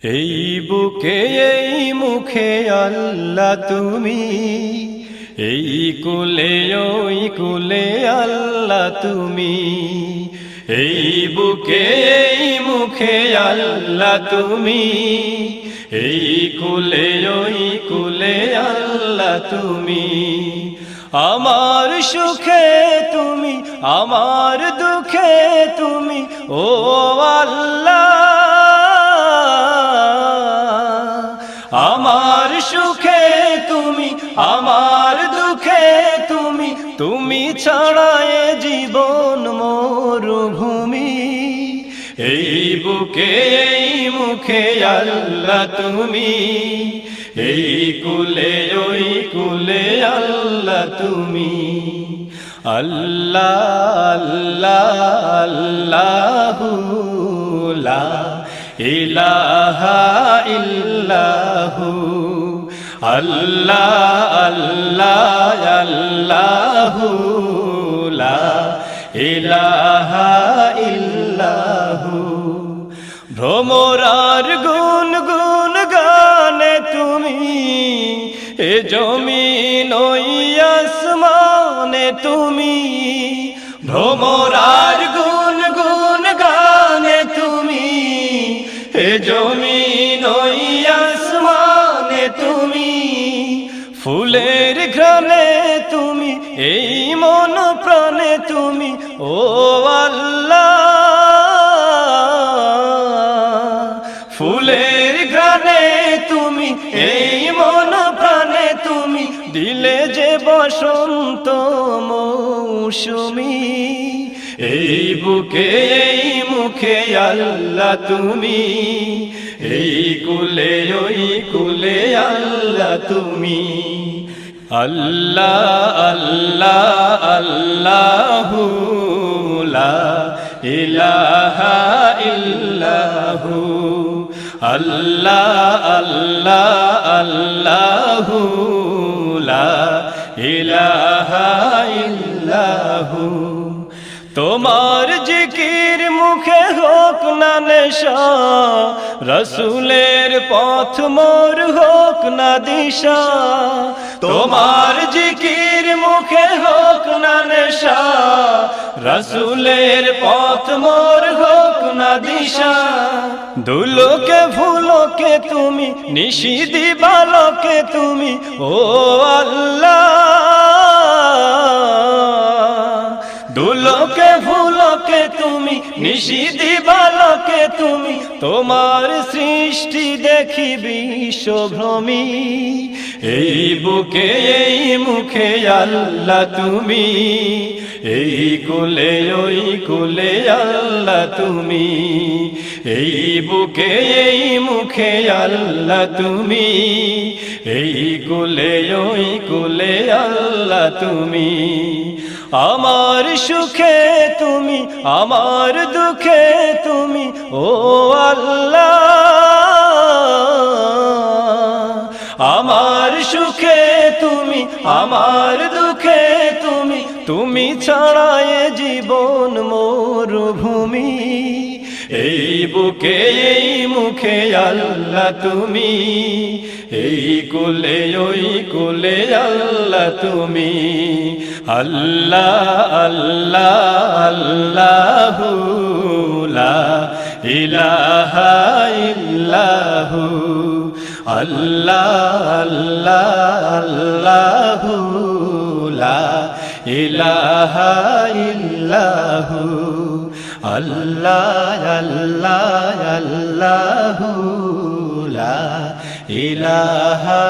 এই বুকে এই মুখে আল্লাহ তুমি, এই কুলে ওই কুলে আল্লাহ তুমি। এই বুকে এই মুখে আল্লাহ তুমি, এই কুলে ওই কুলে আল্লাহ তুমি। আমার সুখে তুমি, আমার দুঃখে তুমি, ও আল্লাহ। আমার সুখে তুমি, আমার দুঃখে তুমি, তুমি ছাড়া এ জীবন মরুভূমি। এই বুকে এই মুখে আল্লাহ তুমি, এই কুলে ওই কুলে আল্লাহ তুমি। আল্লাহ আল্লাহ আল্লাহু লা ইলাহা ইল্লাহু। আল্লাহ আল্লাহ আল্লাহু লা ইলাহা ইল্লাহু। ভ্রমরার গুন গুন গানে তুমি, এ জমিন ওই আসমানে তুমি। ভ্রমরার গুন গুন গানে তুমি, এ জমিন ওই আসমানে তুমি। ফুলের ঘ্রাণে তুমি, এই মন প্রাণে তুমি, ও আল্লাহ। ফুলের ঘ্রাণে তুমি, এই মন প্রাণে তুমি, দিলে যে বসন্ত মৌসুমী। এই বুকে এই মুখে আল্লাহ তুমি, এই কুলে ওই কুলে আল্লাহ তুমি। আল্লাহ আল্লাহ আল্লাহু লা ইলাহা ইল্লাহু। আল্লাহ আল্লাহ আল্লাহু লা ইলাহা ইল্লাহু। তোমার জিকির মুখে হোক না নেশা, রসুলের পথ মোর হোক না দিশা। তোমার জিকির মুখে হোক না নেশা, রসুলের পথ মোর হোক না দিশা। দুলোকে ভুলোকে তুমি, নিশিদি বালকে তুমি, ও আল্লাহ। দুলোকে ভুলোকে তুমি, নিশিদি বালকে তুমি, তোমার সৃষ্টি দেখি বিশ্বভ্রমী। এই বুকে এই মুখে আল্লাহ তুমি, এই কুলে ওই কুলে আল্লাহ তুমি। এই বুকে এই মুখে আল্লাহ তুমি, এই কুলে ওই কুলে আল্লাহ তুমি। আমার সুখে তুমি, আমার দুঃখে তুমি, ও আল্লাহ। আমার সুখে তুমি, আমার দুঃখে তুমি, তুমি ছাড়া এ জীবন মরুভূমি। এই বুকে এই মুখে আল্লাহ তুমি, এই কুলে ওই কুলে আল্লাহ তুমি। আল্লাহ আল্লাহ আল্লাহু লা ইলাহা ইল্লাহু। আল্লাহ আল্লাহ আল্লাহু লা ইলাহা ইল্লাহু। আল্লাহ আল্লাহ আল্লাহু লা ইলাহা